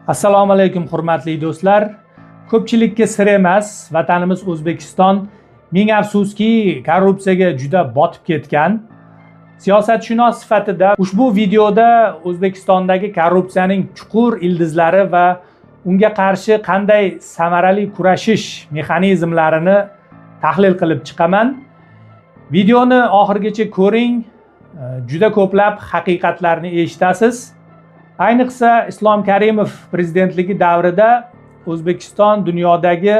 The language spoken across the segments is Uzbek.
Assalomu alaykum hurmatli do'stlar. Ko'pchilikka sir emas, vatanimiz O'zbekiston ming afsuski korrupsiyaga juda botib ketgan. Siyosatshunos sifatida ushbu videoda O'zbekistondagi korrupsiyaning chuqur ildizlari va unga qarshi qanday samarali kurashish mexanizmlarini tahlil qilib chiqaman. Videoni oxirigacha ko'ring, juda ko'plab haqiqatlarni eshitasiz. Ayniqsa Islom Karimov prezidentligi davrida O'zbekiston dunyodagi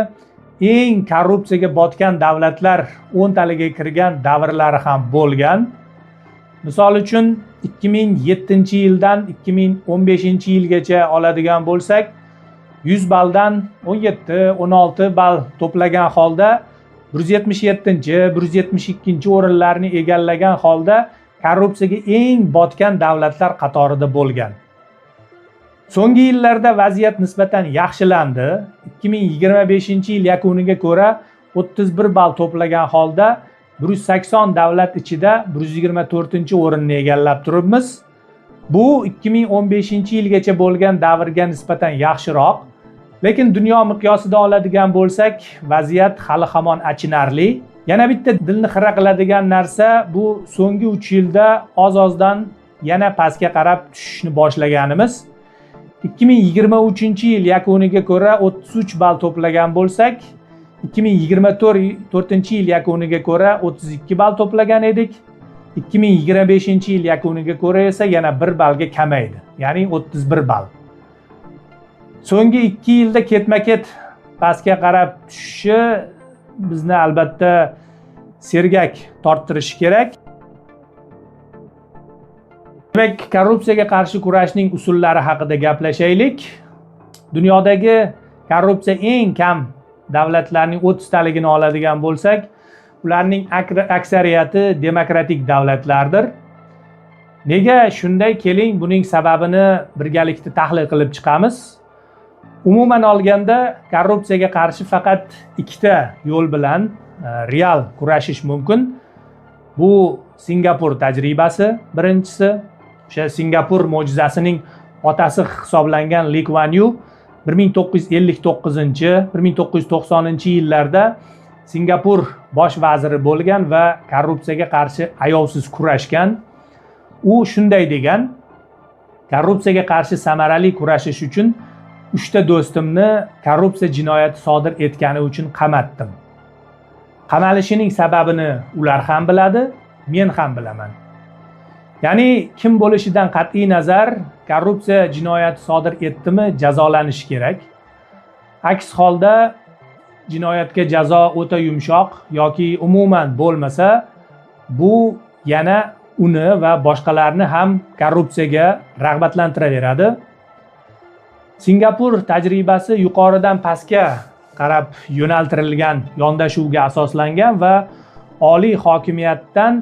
eng korrupsiyaga botgan davlatlar 10 taliga kirgan davrlari ham bo'lgan. Misol uchun 2007-yildan 2015-yilgacha oladigan bo'lsak, 100 balldan 17-16 ball to'plagan holda 177-172 o'rinlarni egallagan holda korrupsiyaga eng botgan davlatlar qatorida bo'lgan. So'nggi yillarda vaziyat nisbatan yaxshilandi. 2025-yil yakuniga ko'ra 31 ball to'plagan holda 180 davlat ichida 124-o'rinni egallab turibmiz. Bu 2015-yilgacha bo'lgan davrga nisbatan yaxshiroq, lekin dunyo miqyosida oladigan bo'lsak, vaziyat hali hamon achinarli. Yana bitta dilni xira qiladigan narsa, bu so'nggi 3 yilda oz-ozdan yana pastga qarab tushishni boshlaganimiz. 2023-yil yakuniga ko'ra 33 ball to'plagan bo'lsak, 2024-yil yakuniga ko'ra 32 ball to'plagan edik. 2025-yil yakuniga ko'ra esa yana 1 ballga kamaydi, ya'ni 31 ball. So'nggi 2 yilda ketma-ket pastga qarab tushishi bizni albatta sergak torttirishi kerak. Demak, korrupsiyaga qarshi kurashning usullari haqida gaplashaylik. Dunyodagi korrupsiya eng kam davlatlarning 30 taligini oladigan bo'lsak, ularning aksariyati demokratik davlatlardir. Nega shunday? Keling, buning sababini birgalikda tahlil qilib chiqamiz. Umuman olganda, korrupsiyaga qarshi faqat ikkita yo'l bilan real kurashish mumkin. Bu Singapur tajribasi birinchisi. O'sha Singapur mo'jizasining otasi hisoblangan Lee Kuan Yew 1959-1990-yillarda Singapur bosh vaziri bo'lgan va korrupsiyaga qarshi ayovsiz kurashgan. U shunday degan: korrupsiyaga qarshi samarali kurashish uchun 3 ta do'stimni korrupsiya jinoyati sodir etgani uchun qamatdim. Qamalishining sababini ular ham biladi, men ham bilaman. Ya'ni kim bo'lishidan qat'iy nazar, korrupsiya jinoyati sodir etdimi jazolanishi kerak. Aks holda jinoyatga jazo o'ta yumshoq yoki umuman bo'lmasa, bu yana uni va boshqalarni ham korrupsiyaga rag'batlantiraveradi. Singapur tajribasi yuqoridan pastga qarab yo'naltirilgan yondashuvga asoslangan va oliy hokimiyatdan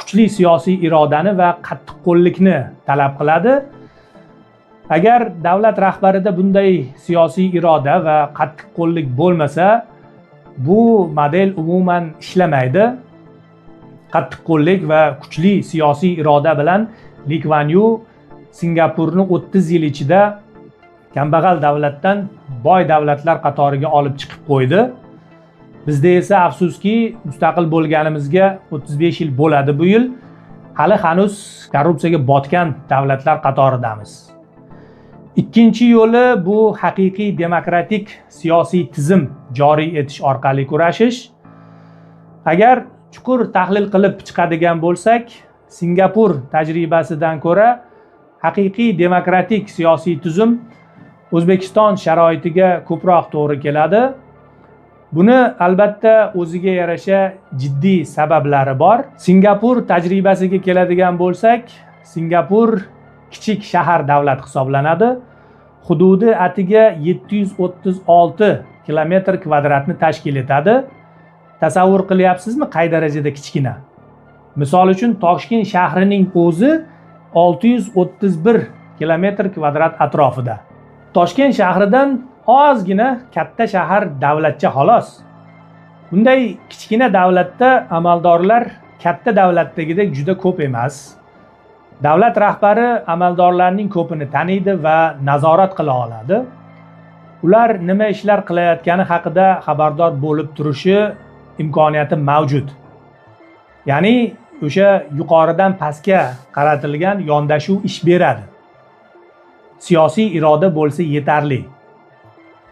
kuchli siyosiy irodani va qattiqqo'llikni talab qiladi. Agar davlat rahbarida bunday siyosiy iroda va qattiqqo'llik bo'lmasa, bu model umuman ishlamaydi. Qattiqqo'llik va kuchli siyosiy iroda bilan Lee Kuan Yew Singapurni 30 yil ichida kambag'al davlatdan boy davlatlar qatoriga olib chiqib qo'ydi. Bizda esa afsuski mustaqil bo'lganimizga 35 yil bo'ladi bu yil. Hali hanuz korrupsiyaga botgan davlatlar qatoridamiz. Ikkinchi yo'li bu haqiqiy demokratik siyosiy tizim joriy etish orqali kurashish. Agar chuqur tahlil qilib chiqadigan bo'lsak, Singapur tajribasidan ko'ra haqiqiy demokratik siyosiy tuzum O'zbekiston sharoitiga ko'proq to'g'ri keladi. Buni albatta o'ziga yarasha jiddiy sabablari bor. Singapur tajribasiga keladigan bo'lsak, Singapur kichik shahar davlat hisoblanadi. Hududi atiga 736 kilometr kvadratni tashkil etadi. Tasavvur qilyapsizmi qay darajada kichkina? Misol uchun Toshkent shahrining o'zi 631 kilometr kvadrat atrofida. Toshkent shahridan ozgina katta shahar davlatcha xolos. Bunday kichkina davlatda amaldorlar katta davlatdagidek juda ko'p emas. Davlat rahbari amaldorlarning ko'pini taniydi va nazorat qila oladi. Ular nima ishlar qilayotgani haqida xabardor bo'lib turishi imkoniyati mavjud. Ya'ni o'sha yuqoridan pastga qaratilgan yondashuv ish beradi. Siyosiy iroda bo'lsa yetarli.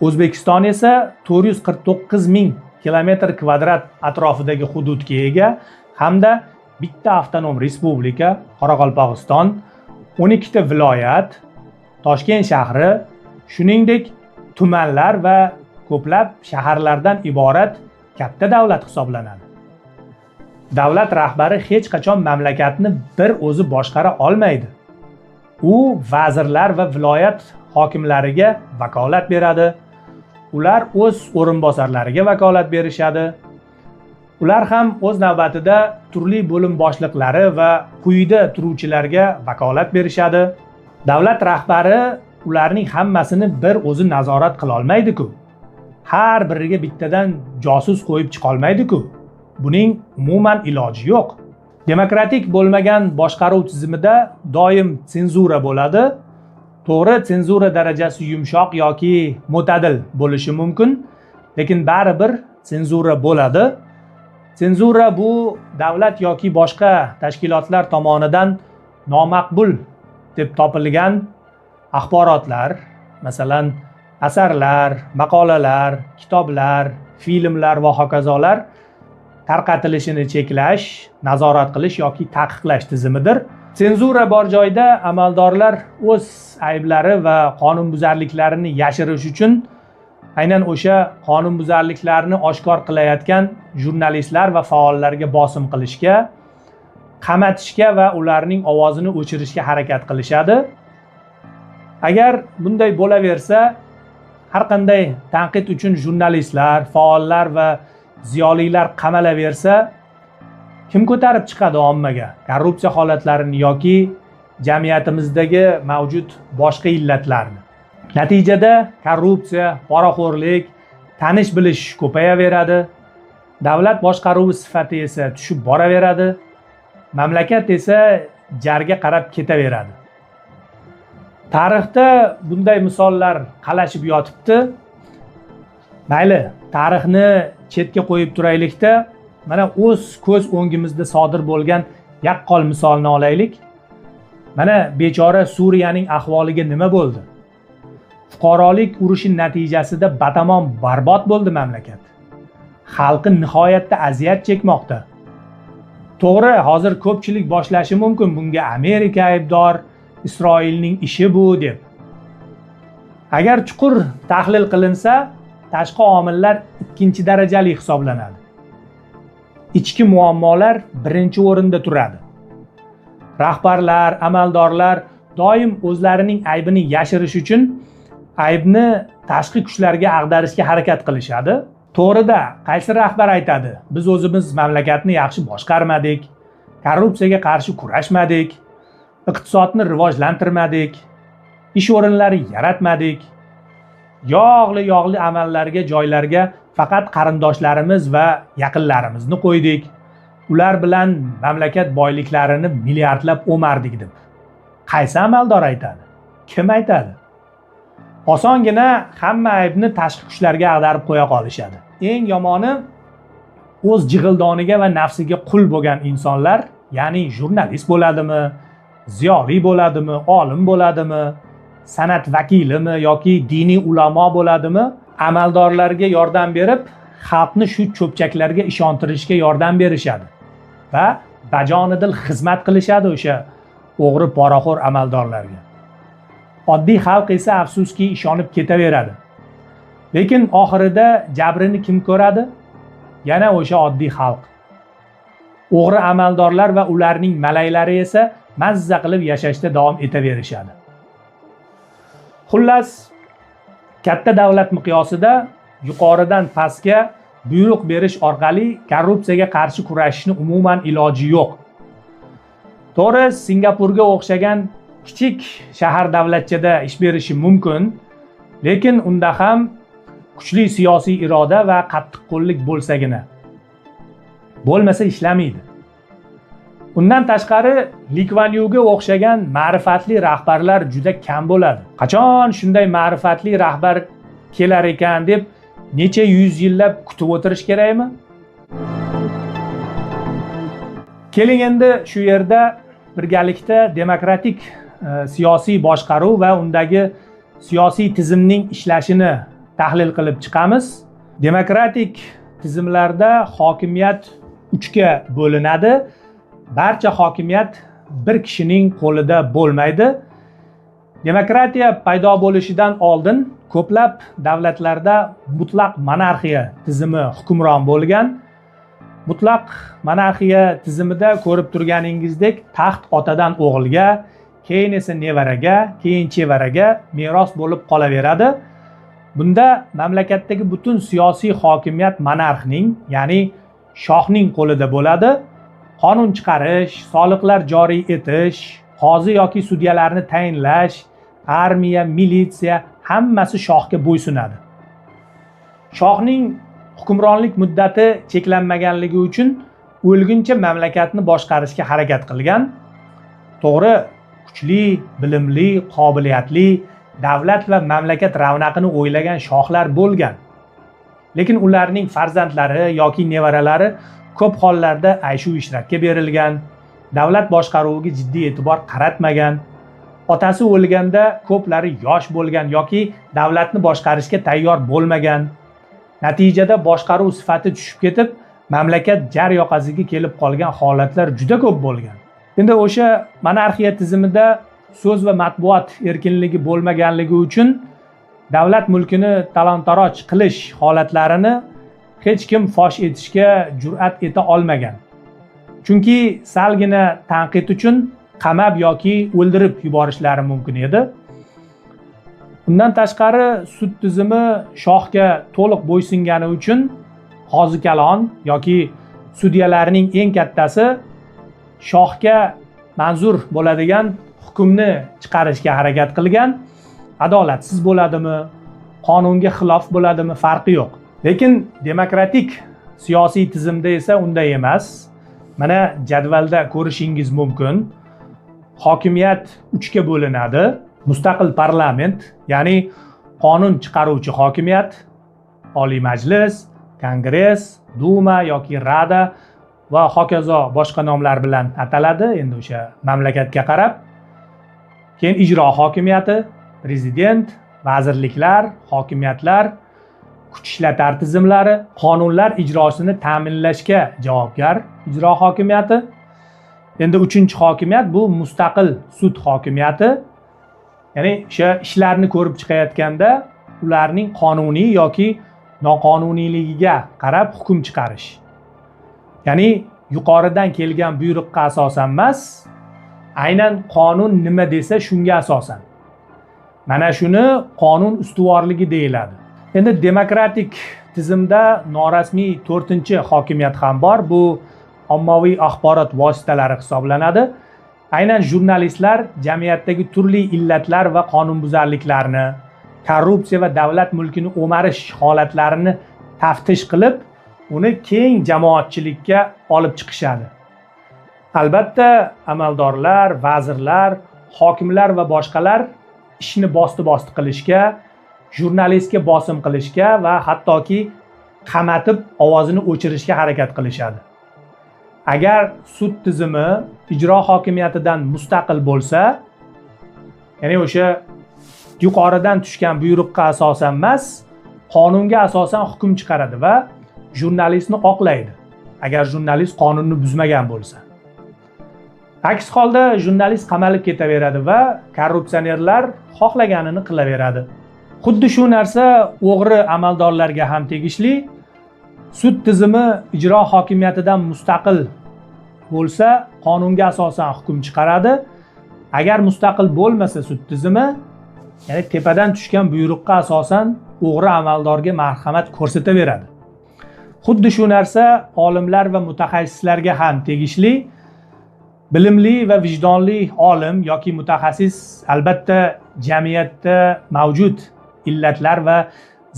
O'zbekiston esa 449 ming kilometr kvadrat atrofidagi hududga ega hamda bitta avtonom respublika Qoraqalpog'iston, 12 ta viloyat, Toshkent shahri, shuningdek tumanlar va ko'plab shaharlardan iborat katta davlat hisoblanadi. Davlat rahbari hech qachon mamlakatni bir o'zi boshqara olmaydi. U vazirlar va viloyat hokimlariga vakolat beradi. Ular o'z o'rinbosarlariga vakolat berishadi. Ular ham o'z navbatida turli bo'lim boshliqlari va quyida turuvchilarga vakolat berishadi. Davlat rahbari ularning hammasini bir o'zi nazorat qila olmaydi-ku. Har biriga bittadan josus qo'yib chiqa olmaydi-ku. Buning umuman iloji yo'q. Demokratik bo'lmagan boshqaruv tizimida doim senzura bo'ladi. To'g'ri, senzura darajasi yumshoq yoki mo'tadil bo'lishi mumkin, lekin baribir senzura bo'ladi. Senzura bu davlat yoki boshqa tashkilotlar tomonidan nomaqbul deb topilgan axborotlar, masalan, asarlar, maqolalar, kitoblar, filmlar va hokazolar tarqatilishini cheklash, nazorat qilish yoki taqiqlash tizimidir. Senzura bor joyda amaldorlar o'z ayblari va qonunbuzarliklarini yashirish uchun aynan o'sha qonunbuzarliklarni oshkor qilayotgan jurnalistlar va faollarga bosim qilishga, qamatishga va ularning ovozini o'chirishga harakat qilishadi. Agar bunday bo'laversa, har qanday tanqid uchun jurnalistlar, faollar va ziyolilar qamalaversa, kim ko'tarib chiqadi ommaga korrupsiya holatlarini yoki jamiyatimizdagi mavjud boshqa illatlarni? Natijada korrupsiya, poraxo'rlik, tanish-bilish ko'payaveradi. Davlat boshqaruvi sifati esa tushib boraveradi. Mamlakat esa jarga qarab ketaveradi. Tarixda bunday misollar qalashib yotibdi. Mayli, tarixni chetga qo'yib turaylikda, mana o'z ko'z o'ngimizda sodir bo'lgan yaqqol misolni olaylik. Mana bechora Suriyaning ahvoliga nima bo'ldi? Fuqarolik urushi natijasida batamom barbod bo'ldi mamlakat. Xalqi nihoyatda aziyat chekmoqda. To'g'ri, hozir ko'pchilik boshlashi mumkin bunga Amerika aybdor, Isroilning ishi bu deb. Agar chuqur tahlil qilinsa, tashqi omillar ikkinchi darajali hisoblanadi. Ichki muammolar birinchi o'rinda turadi. Rahbarlar, amaldorlar doim o'zlarining aybini yashirish uchun aybni tashqi kuchlarga ag'darishga harakat qilishadi. To'g'rida, qaysi rahbar aytadi: "Biz o'zimiz mamlakatni yaxshi boshqarmadik, korrupsiyaga qarshi kurashmadik, iqtisodni rivojlantirmadik, ish o'rinlari yaratmadik, yog'li amallarga, joylarga faqat qarindoshlarimiz va yaqinlarimizni qo'ydik. Ular bilan mamlakat boyliklarini milliardlab o'mardik" deb. Qaysi amaldor aytadi? Kim aytadi? Osongina hamma aybni tashqi kuchlarga ag'darib qo'ya qolishadi. Eng yomoni, o'z jig'ildoniga va nafsiga qul bo'lgan insonlar, ya'ni jurnalist bo'ladimi, ziyoli bo'ladimi, olim bo'ladimi, san'at vakilimi yoki diniy ulamo bo'ladimi, amaldorlarga yordam berib, xalqni shu cho'pchaklarga ishontirishga yordam berishadi va bajonidil xizmat qilishadi o'sha o'g'ri poraxo'r amaldorlarga. Oddiy xalq esa afsuski ishonib ketaveradi. Lekin oxirida jabrini kim ko'radi? Yana o'sha oddiy xalq. O'g'ri amaldorlar va ularning malaylari esa mazza qilib yashashda davom etaverishadi. Xullas, katta davlat miqyosida yuqoridan pastga buyruq berish orqali korrupsiyaga qarshi kurashishni umuman iloji yo'q. To'g'ri, Singapurga o'xshagan kichik shahar davlatchada ish berishi mumkin, lekin unda ham kuchli siyosiy iroda va qattiqqo'llik bo'lsagina. Bo'lmasa ishlamaydi. Undan tashqari Li Kuan Yuga o'xshagan ma'rifatli rahbarlar juda kam bo'ladi. Qachon shunday ma'rifatli rahbar kelar ekan deb necha yuz yillab kutib o'tirish kerakmi? Keling endi shu yerda birgalikda demokratik siyosiy boshqaruv va undagi siyosiy tizimning ishlashini tahlil qilib chiqamiz. Demokratik tizimlarda hokimiyat 3 ga bo'linadi. Barcha hokimiyat bir kishining qo'lida bo'lmaydi. Demokratiya paydo bo'lishidan oldin ko'plab davlatlarda mutlaq monarxiya tizimi hukmron bo'lgan. Mutlaq monarxiya tizimida ko'rib turganingizdek taxt otadan o'g'ilga, keyin esa nevaraga, keyin chevaraga meros bo'lib qolaveradi. Bunda mamlakatdagi butun siyosiy hokimiyat monarxning, ya'ni shohning qo'lida bo'ladi. Qonun chiqarish, soliqlar joriy etish, qozi yoki sudyalarni tayinlash, armiya, militsiya hammasi shohga bo'ysunadi. Shohning hukmronlik muddati cheklanmaganligi uchun o'lguncha mamlakatni boshqarishga harakat qilgan. To'g'ri, kuchli, bilimli, qobiliyatli, davlat va mamlakat ravnaqini o'ylagan shohlar bo'lgan. Lekin ularning farzandlari yoki nevaralari ko'p hollarda ayshu ishratga berilgan, davlat boshqaruviga jiddiy e'tibor qaratmagan. Otasi o'lganda ko'plari yosh bo'lgan yoki davlatni boshqarishga tayyor bo'lmagan. Natijada boshqaruv sifati tushib ketib, mamlakat jar yoqasiga kelib qolgan holatlar juda ko'p bo'lgan. Endi o'sha monarxiya tizimida so'z va matbuot erkinligi bo'lmaganligi uchun davlat mulkini talon-taroj qilish holatlarini hech kim fosh etishga jur'at eta olmagan. Chunki salgina tanqid uchun qamab yoki o'ldirib yuborishlari mumkin edi. Undan tashqari sud tizimi shohga to'liq bo'ysungani uchun qozi kalon yoki sudyalarning eng kattasi shohga manzur bo'ladigan hukmni chiqarishga harakat qilgan. Adolatsiz bo'ladimi, qonunga xilof bo'ladimi farqi yo'q. Lekin demokratik siyosiy tizimda esa unday emas. Mana jadvalda ko'rishingiz mumkin. Hokimiyat 3 ga bo'linadi. Mustaqil parlament, ya'ni qonun chiqaruvchi hokimiyat, Oliy Majlis, Kongress, Duma yoki Rada va hokazo boshqa nomlar bilan ataladi, endi o'sha mamlakatga qarab. Keyin ijro hokimiyati, prezident, vazirliklar, hokimiyatlar, kuch ishlatar tizimlari, qonunlar ijrosini ta'minlashga javobgar ijro hokimiyati. Endi 3-chi hokimiyat bu mustaqil sud hokimiyati. Ya'ni o'sha ishlarni ko'rib chiqayotganda ularning qonuniy yoki noqonuniyligiga qarab hukm chiqarish. Ya'ni yuqoridan kelgan buyruqqa asosan emas, aynan qonun nima desa shunga asosan. Mana shuni qonun ustuvorligi deyiladi. Endi demokratik tizimda norasmiy 4-chi hokimiyat ham bor. Bu ommaviy axborot vositalari hisoblanadi. Aynan jurnalistlar jamiyatdagi turli illatlar va qonunbuzarliklarni, korrupsiya va davlat mulkini o'marish holatlarini taftish qilib, uni keng jamoatchilikka olib chiqishadi. Albatta, amaldorlar, vazirlar, hokimlar va boshqalar ishni bosti qilishga, jurnalistga bosim qilishga va hattoki qamatib ovozini o'chirishga harakat qilishadi. Agar sud tizimi ijro hokimiyatidan mustaqil bo'lsa, ya'ni o'sha yuqoridan tushgan buyruqqa asosan emas, qonunga asosan hukm chiqaradi va jurnalistni oqlaydi, agar jurnalist qonunni buzmagan bo'lsa. Aks holda jurnalist qamalib ketaveradi va korrupsionerlar xohlaganini qilaveradi. Xuddi shu narsa o'g'ri amaldorlarga ham tegishli. Sud tizimi ijro hokimiyatidan mustaqil bo'lsa, qonunga asosan hukm chiqaradi. Agar mustaqil bo'lmasa sud tizimi, ya'ni tepadan tushgan buyruqqa asosan o'g'ri amaldorga marhamat ko'rsataveradi. Xuddi shu narsa olimlar va mutaxassislarga ham tegishli. Bilimli va vijdonli olim yoki mutaxassis albatta jamiyatda mavjud illatlar va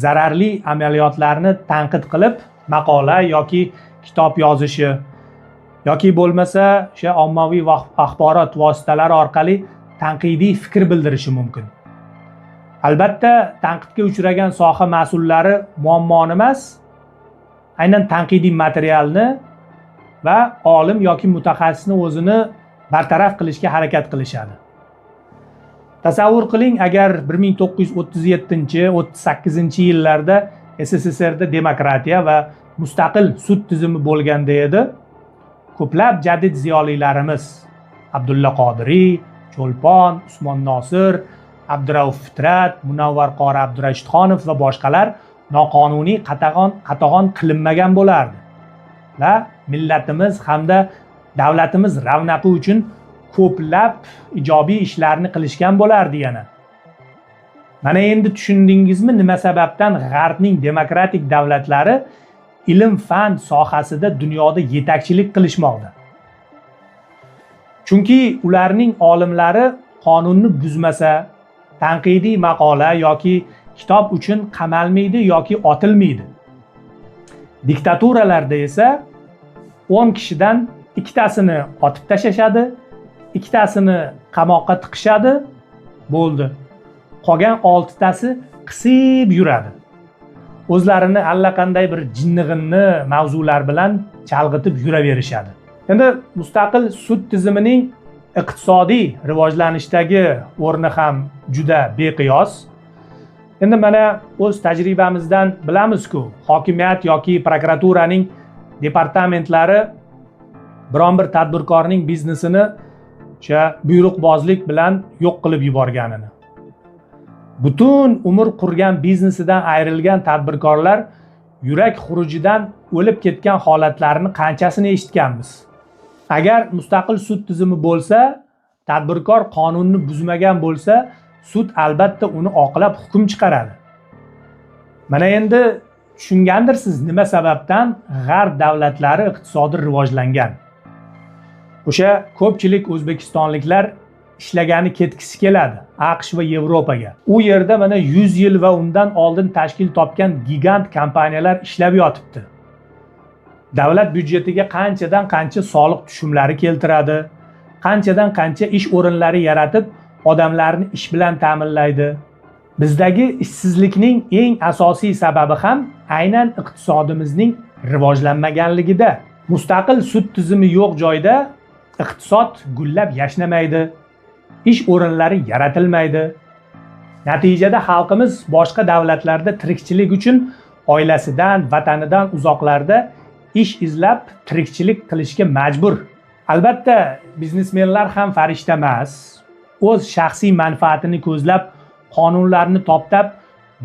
zararli amaliyotlarni tanqid qilib, maqola yoki kitob yozishi yoki bo'lmasa o'sha ommaviy axborot vositalari orqali tanqidiy fikr bildirishi mumkin. Albatta, tanqidga uchragan soha mas'ullari muammoni emas, aynan tanqidiy materialni va olim yoki mutaxassisni o'zini bartaraf qilishga harakat qilishadi. Tasavvur qiling, agar 1937-38 yillarda SSSRda demokratiya va mustaqil sud tizimi bo'lganda edi, ko'plab jadid ziyolilarimiz Abdulla Qodiriy, Cho'lpon, Usmon Nosir, Abdurauf Fitrat, Munavvar qori Abdurashidxonov va boshqalar noqonuniy qatag'on qilinmagan bo'lardi va millatimiz hamda davlatimiz ravnaqi uchun ko'plab ijobiy ishlarni qilishgan bo'lardi yana. Mana endi tushundingizmi, nima sababdan G'arbning demokratik davlatlari ilm-fan sohasida dunyoda yetakchilik qilishmoqda? Chunki ularning olimlari qonunni buzmasa, tanqidiy maqola yoki kitob uchun qamalmaydi yoki otilmaydi. Diktaturalarda esa 10 kishidan ikkitasini otib tashashadi, ikkitasini qamoqqa tiqishadi, bo'ldi. Qolgan 6tasi qisib yuradi. O'zlarini allaqanday bir jinnig'inni mavzular bilan chalg'itib yuraverishadi. Endi mustaqil sud tizimining iqtisodiy rivojlanishdagi o'rni ham juda beqiyos. Endi mana o'z tajribamizdan bilamiz-ku, hokimiyat yoki prokuraturaning departamentlari biron bir tadbirkorning biznesini o'sha buyruqbozlik bilan yo'q qilib yuborganini. Butun umr qurgan biznesidan ayrilgan tadbirkorlar yurak xurujidan o'lib ketgan holatlarini qanchasini eshitganmiz. Agar mustaqil sud tizimi bo'lsa, tadbirkor qonunni buzmagan bo'lsa, sud albatta uni oqlab hukm chiqaradi. Mana endi tushungandirsiz nima sababdan G'arb davlatlari iqtisodi rivojlangan. O'sha ko'pchilik o'zbekistonliklar ishlagani ketgisi keladi AQSh va Yevropaga. U yerda mana 100 yil va undan oldin tashkil topgan gigant kompaniyalar ishlab yotibdi. Davlat byudjetiga qanchadan qancha soliq tushumlari keltiradi, qanchadan qancha ish o'rinlari yaratib, odamlarni ish bilan ta'minlaydi. Bizdagi ishsizlikning eng asosiy sababi ham aynan iqtisodimizning rivojlanmaganligida. Mustaqil sud tizimi yo'q joyda iqtisod gullab yashnamaydi, ish o'rinlari yaratilmaydi. Natijada xalqimiz boshqa davlatlarda tirikchilik uchun oilasidan, vatanidan uzoqlarda ish izlab tirikchilik qilishga majbur. Albatta, biznesmenlar ham farishta emas. O'z shaxsiy manfaatini ko'zlab qonunlarni toptab,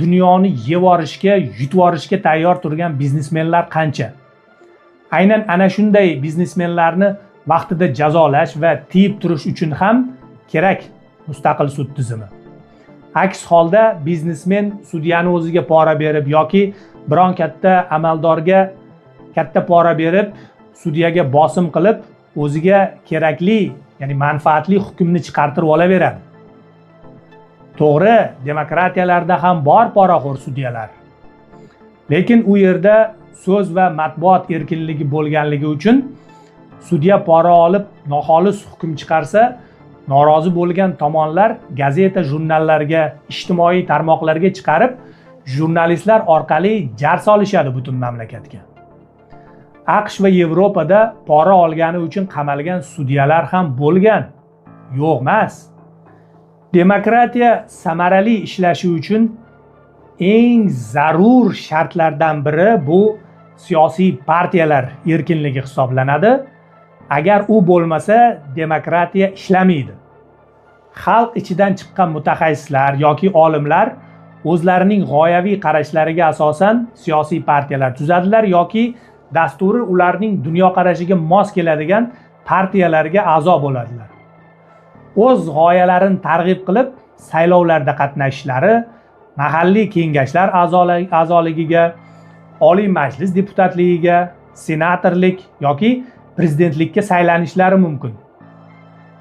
dunyoni yevorishga, yutvorishga tayyor turgan biznesmenlar qancha. Aynan ana shunday biznesmenlarni vaqtida jazolash va tiyib turish uchun ham kerak mustaqil sud tizimi. Aks holda biznesmen sudyani o'ziga pora berib yoki biron katta amaldorga katta pora berib, sudyaga bosim qilib, o'ziga kerakli, ya'ni manfaatli hukmni chiqartirib olaveradi. To'g'ri, demokratiyalarda ham bor poraxo'r sudyalar. Lekin u yerda so'z va matbuot erkinligi bo'lganligi uchun sudya pora olib noxolis hukm chiqarsa, norozi bo'lgan tomonlar gazeta, jurnallarga, ijtimoiy tarmoqlarga chiqarib, jurnalistlar orqali jar solishadi butun mamlakatga. AQSh va Yevropada pora olgani uchun qamalgan sudyalar ham bo'lgan. Yo'q emas. Demokratiya samarali ishlashi uchun eng zarur shartlardan biri bu siyosiy partiyalar erkinligi hisoblanadi. Agar u bo'lmasa, demokratiya ishlamaydi. Xalq ichidan chiqqan mutaxassislar yoki olimlar o'zlarining g'oyaviy qarashlariga asosan siyosiy partiyalar tuzadilar yoki dasturi ularning dunyoqarashiga mos keladigan partiyalarga a'zo bo'ladilar. O'z g'oyalarini targ'ib qilib, saylovlarda qatnashishlari, mahalliy kengashlar a'zoligiga, Oliy Majlis deputatligiga, senatorlik yoki prezidentlikka saylanishlari mumkin.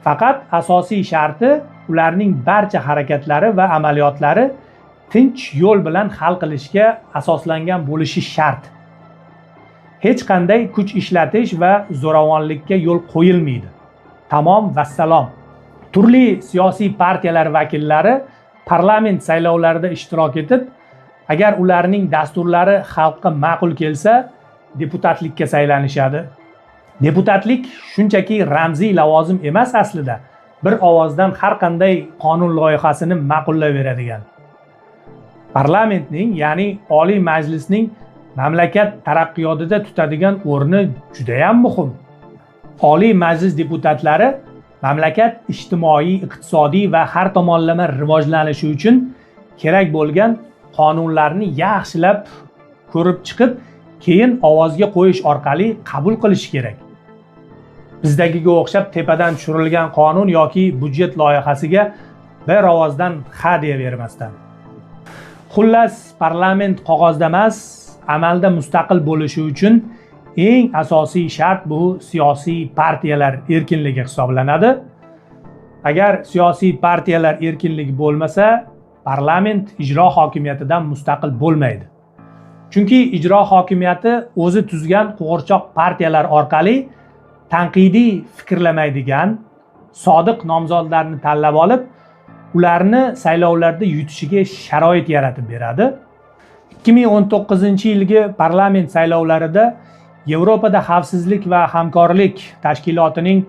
Faqat asosiy sharti ularning barcha harakatlari va amaliyotlari tinch yo'l bilan hal qilishga asoslangan bo'lishi shart. hech qanday kuch ishlatish va zo'ravonlikka yo'l qo'yilmaydi. Tamom vassalom. Turli siyosiy partiyalar vakillari parlament saylovlarida ishtirok etib, agar ularning dasturlari xalqqa ma'qul kelsa, deputatlikka saylanishadi. Deputatlik shunchaki ramziy lavozim emas aslida. Bir ovozdan har qanday qonun loyihasini ma'qullayveradigan. Parlamentning, ya'ni Oliy Majlisning mamlakat taraqqiyotida tutadigan o'rni juda ham muhim. Oliy Majlis deputatlari mamlakat ijtimoiy, iqtisodiy va har tomonlama rivojlanishi uchun kerak bo'lgan qonunlarni yaxshilab ko'rib chiqib, keyin ovozga qo'yish orqali qabul qilish kerak. Bizdagiga o'xshab tepadan tushirilgan qonun yoki budjet loyihasiga bir ovozdan ha deyavermasdan. Xullas, parlament qog'ozda emas, amalda mustaqil bo'lishi uchun eng asosiy shart bu siyosiy partiyalar erkinligi hisoblanadi. Agar siyosiy partiyalar erkinligi bo'lmasa, parlament ijro hokimiyatidan mustaqil bo'lmaydi. Chunki ijro hokimiyati o'zi tuzgan qo'g'irchoq partiyalar orqali tanqidiy fikrlamaydigan, sodiq nomzodlarni tanlab olib, ularni saylovlarda yutishiga sharoit yaratib beradi. 2019-yilgi parlament saylovlarida Yevropada xavfsizlik va hamkorlik tashkilotining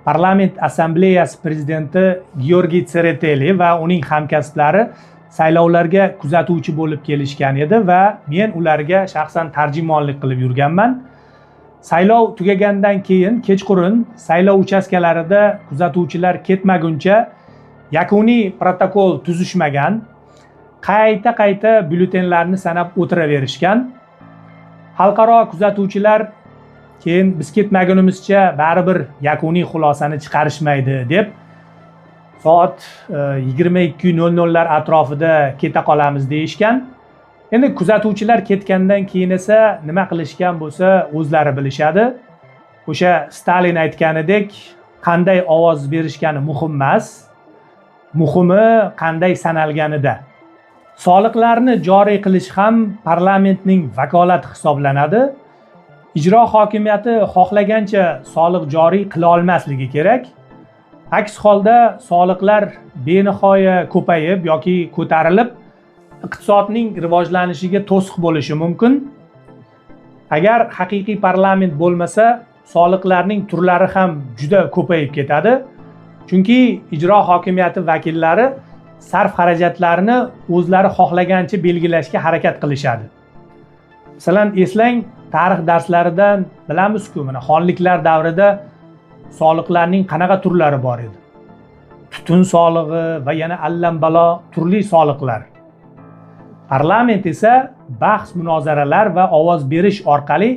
parlament assambleyasi prezidenti Georgiy Tsereteli va uning hamkasblari saylovlarga kuzatuvchi bo'lib kelishgan edi va men ularga shaxsan tarjimonlik qilib yurganman. Saylov tugagandan keyin kechqurun saylov uchastkalarida kuzatuvchilar ketmaguncha yakuniy protokol tuzishmagan, qayta byulletenlarni sanab o'tiraverishgan. Xalqaro kuzatuvchilar keyin biz ketmagunimizcha baribir yakuniy xulosani chiqarishmaydi deb soat 22:00 lar atrofida keta qolamiz deyishgan. Endi kuzatuvchilar ketgandan keyin esa nima qilishgan bo'lsa o'zlari bilishadi. O'sha Stalin aytganidek, qanday ovoz berishgani muhim emas, muhimi qanday sanalganida. Soliqlarni joriy qilish ham parlamentning vakolati hisoblanadi. Ijro hokimiyati xohlagancha soliq joriy qila olmasligi kerak. Aks holda soliqlar benihoya ko'payib yoki ko'tarilib, iqtisodning rivojlanishiga to'siq bo'lishi mumkin. Agar haqiqiy parlament bo'lmasa, soliqlarning turlari ham juda ko'payib ketadi. Chunki ijro hokimiyati vakillari sarf xarajatlarini o'zlari xohlagancha belgilashga harakat qilishadi. Masalan, eslang, tarix darslaridan bilamiz-ku, mana xonliklar davrida soliqlarning qanaqa turlari bor edi. Tutun solig'i va yana allambalo turli soliqlar. Parlament esa bahs, munozaralar va ovoz berish orqali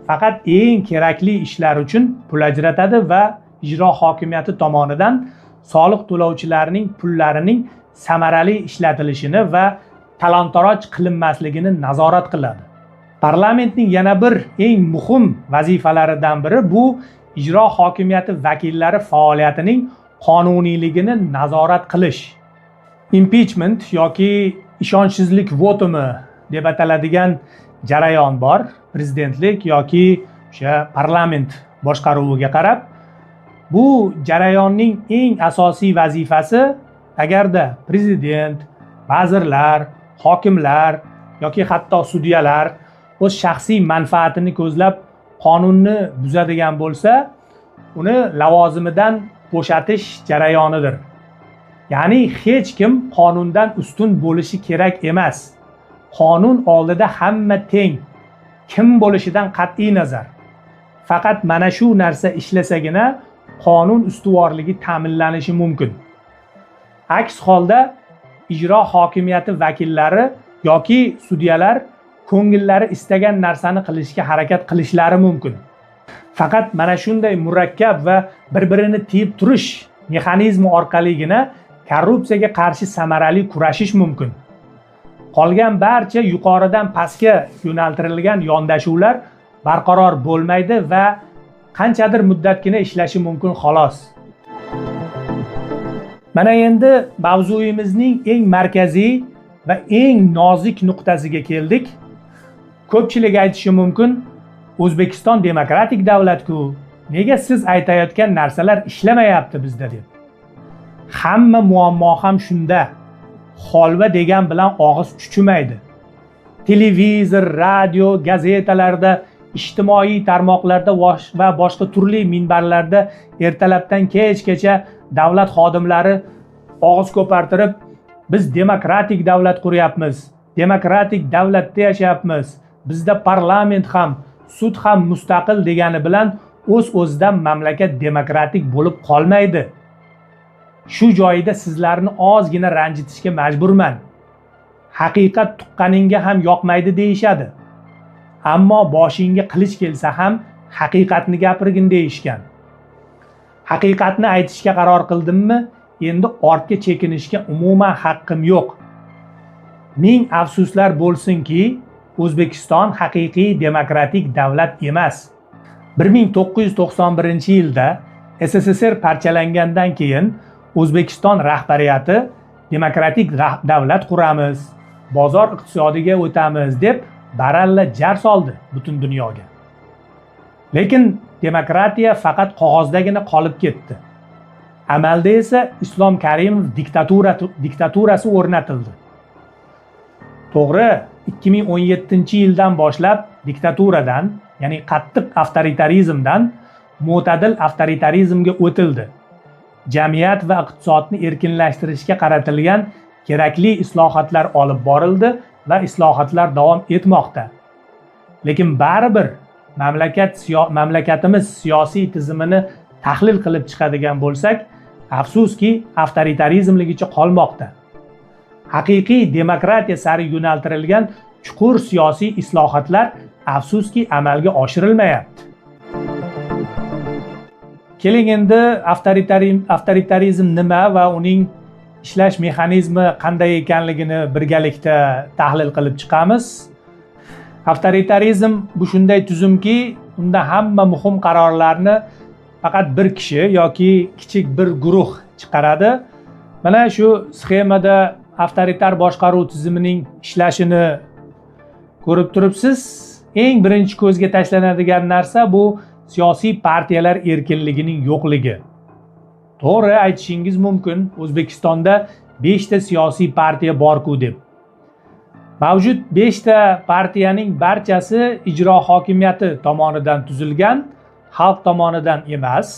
faqat eng kerakli ishlar uchun pul ajratadi va ijro hokimiyati tomonidan soliq to'lovchilarning pullarining samarali ishlatilishini va talon-taroj qilinmasligini nazorat qiladi. Parlamentning yana bir eng muhim vazifalaridan biri bu ijro hokimiyati vakillari faoliyatining qonuniyligini nazorat qilish. Impeachment yoki ishonchsizlik votumi deb ataladigan jarayon bor. Prezidentlik yoki o'sha parlament boshqaruviga qarab, bu jarayonning eng asosiy vazifasi agarda prezident, vazirlar, hokimlar yoki hatto sudyalar o'z shaxsiy manfaatini ko'zlab qonunni buzadigan bo'lsa, uni lavozimidan bo'shatish jarayonidir. Ya'ni hech kim qonundan ustun bo'lishi kerak emas. Qonun oldida hamma teng. Kim bo'lishidan qat'iy nazar. Faqat mana shu narsa ishlasagina qonun ustuvorligi ta'minlanishi mumkin. Aks holda ijro hokimiyati vakillari yoki sudyalar ko'ngillari istagan narsani qilishga harakat qilishlari mumkin. Faqat mana shunday murakkab va bir-birini tiyib turish mexanizmi orqaligina korrupsiyaga qarshi samarali kurashish mumkin. Qolgan barcha yuqoridan pastga yo'naltirilgan yondashuvlar barqaror bo'lmaydi va qanchadir muddatgina ishlashi mumkin xolos. Mana endi mavzuyimizning eng markaziy va eng nozik nuqtasiga keldik. Ko'pchilik aytishi mumkin, O'zbekiston demokratik davlat-ku, nega siz aytayotgan narsalar ishlamayapti bizda deb. Hamma muammo ham shunda. Holva degan bilan og'iz chuchimaydi. Televizor, radio, gazetalarda, ijtimoiy tarmoqlarda va boshqa turli minbarlarda ertalabdan kechgacha davlat xodimlari og'iz ko'partirib, biz demokratik davlat quryapmiz, demokratik davlatda yashayapmiz, bizda parlament ham, sud ham mustaqil degani bilan o'z-o'zidan mamlakat demokratik bo'lib qolmaydi. Shu joyida sizlarni ozgina ranjitishga majburman. Haqiqat tuqqaningga ham yoqmaydi deyishadi. Ammo boshingga qilich kelsa ham haqiqatni gapirgin deyishgan. Haqiqatni aytishga qaror qildimmi, endi ortga chekinishga umuman haqqim yo'q. Ming afsuslar bo'lsinki, O'zbekiston haqiqiy demokratik davlat emas. 1991-yilda SSSR parchalangandan keyin O'zbekiston rahbariyati demokratik davlat quramiz, bozor iqtisodiga o'tamiz deb baralla jar soldi butun dunyoga. Lekin demokratiya faqat qog'ozdagina qolib ketdi. Amalda esa Islom Karimov diktaturasi o'rnatildi. To'g'ri, 2017-yildan boshlab diktaturadan, ya'ni qattiq avtoritarizmdan mo'tadil avtoritarizmga o'tildi. Jamiyat va iqtisodni erkinlashtirishga qaratilgan kerakli islohotlar olib borildi va islohotlar davom etmoqda. Lekin baribir mamlakatimiz siyosiy tizimini tahlil qilib chiqadigan bo'lsak, afsuski avtoritarizmligicha qolmoqda. Haqiqiy demokratiya sari yo'naltirilgan chuqur siyosiy islohotlar afsuski amalga oshirilmayapti. Keling endi avtoritarizm nima va uning ishlash mexanizmi qanday ekanligini birgalikda tahlil qilib chiqamiz. Avtoritarizm bu shunday tuzumki, unda hamma muhim qarorlarni faqat bir kishi yoki kichik bir guruh chiqaradi. Mana shu sxemada avtoritar boshqaruv tizimining ishlashini ko'rib turibsiz. Eng birinchi ko'zga tashlanadigan narsa bu siyosiy partiyalar erkinligining yo'qligi. To'g'ri, aytishingiz mumkin, O'zbekistonda 5 ta siyosiy partiya bor-ku deb. Mavjud 5 ta partiyaning barchasi ijro hokimiyati tomonidan tuzilgan, xalq tomonidan emas.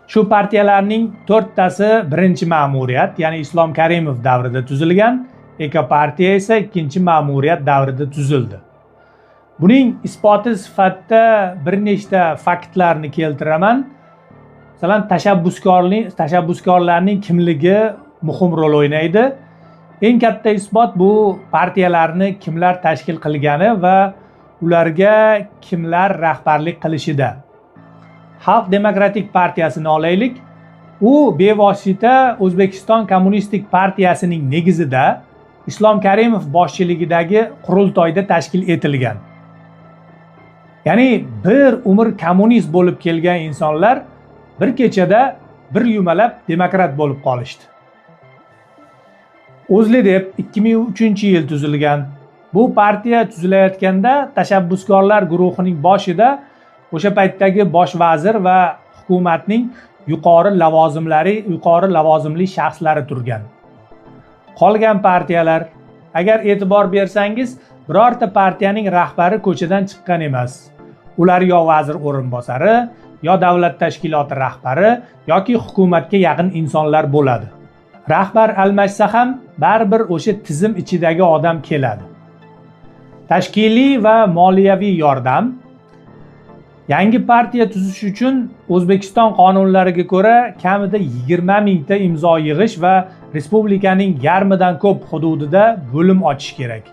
Shu partiyalarning 4 tasi birinchi ma'muriyat, ya'ni Islom Karimov davrida tuzilgan, Ekopartiya esa ikkinchi ma'muriyat davrida tuzildi. Buning isboti sifatida bir nechta faktlarni keltiraman. Masalan, tashabbuskorlarning kimligi muhim rol o'ynaydi. Eng katta isbot bu partiyalarni kimlar tashkil qilgani va ularga kimlar rahbarlik qilishida. Xalq demokratik partiyasini olaylik. U bevosita O'zbekiston Kommunistik partiyasining negizida Islom Karimov boshchiligidagi qurultoyda tashkil etilgan. Ya'ni bir umr kommunist bo'lib kelgan insonlar bir kechada bir yumalab demokrat bo'lib qolishdi. O'zLiDeP 2003-yil tuzilgan. Bu partiya tuzilayotganda tashabbuskorlar guruhining boshida o'sha paytdagi bosh vazir va hukumatning yuqori lavozimli shaxslari turgan. Qolgan partiyalar, agar e'tibor bersangiz, birorta partiyaning rahbari ko'chadan chiqqan emas. Ular yo vazir o'rinbosari, yo davlat tashkiloti rahbari yoki hukumatga yaqin insonlar bo'ladi. Rahbar almashsa ham baribir o'sha tizim ichidagi odam keladi. Tashkiliy va moliyaviy yordam. Yangi partiya tuzish uchun O'zbekiston qonunlariga ko'ra kamida 20 mingta imzo yig'ish va respublikaning yarmidan ko'p hududida bo'lim ochish kerak.